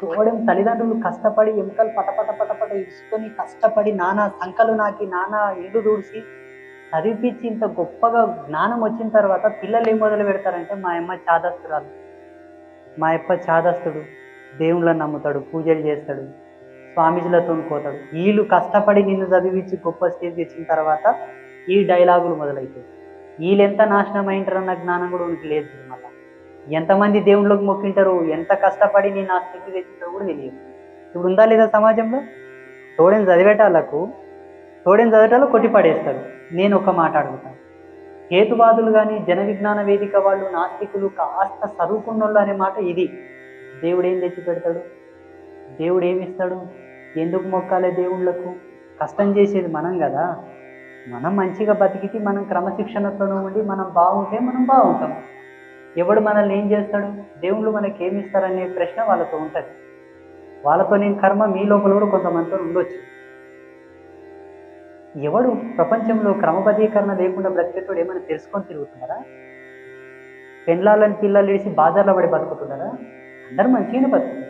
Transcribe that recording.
తోడేం తల్లిదండ్రులు కష్టపడి ఎముకలు పటపట పటపట ఇసుకొని కష్టపడి నానా సంకలు నాకి నానా ఇల్లు దూడిసి చదివిపించి ఇంత గొప్పగా జ్ఞానం వచ్చిన తర్వాత పిల్లలు ఏం మొదలు పెడతారంటే మా అమ్మ చాదస్తురాలు, మా అప్ప చాదస్తుడు, దేవుళ్ళని నమ్ముతాడు, పూజలు చేస్తాడు, స్వామీజీలతో పోతాడు. వీళ్ళు కష్టపడి నిన్ను చదివించి గొప్ప స్టేజ్ ఇచ్చిన తర్వాత ఈ డైలాగులు మొదలవుతాయి. వీళ్ళు ఎంత నాశనం అయింటారన్న జ్ఞానం కూడా ఉనికి లేదు. మళ్ళీ ఎంతమంది దేవుళ్ళకి మొక్కింటారు, ఎంత కష్టపడి నేను ఆ స్థితి తెచ్చింటారో కూడా తెలియదు. ఇప్పుడు ఉందా లేదా సమాజంలో? తోడేని చదివేటాలకు కొట్టి పడేస్తాడు. నేను ఒక మాట అడుగుతాను, హేతువాదులు కానీ జన విజ్ఞాన వేదిక వాళ్ళు నాస్తికులు కాస్త చదువుకున్నోళ్ళు అనే మాట ఇది. దేవుడు ఏం తెచ్చి పెడతాడు? దేవుడు ఏమిస్తాడు? ఎందుకు మొక్కాలే దేవుళ్ళకు? కష్టం చేసేది మనం కదా. మనం మంచిగా బతికితే, మనం క్రమశిక్షణతో ఉండి మనం బాగుంటే మనం బాగుంటాం. ఎవడు మనల్ని ఏం చేస్తాడు? దేవుళ్ళు మనకి ఏమి ఇస్తారనే ప్రశ్న వాళ్ళతో ఉంటుంది. వాళ్ళతో నేను కర్మ మీ లోపల కూడా కొంతమందితో ఉండొచ్చు. ఎవడు ప్రపంచంలో క్రమబద్ధీకరణ లేకుండా బ్రతికేటోడు ఏమైనా తెలుసుకొని తిరుగుతున్నారా? పెండ్లాలని పిల్లలు వేసి బాజార్లో పడి బతుకుతున్నారా? అందరూ మంచిగానే బతుకుతున్నారు.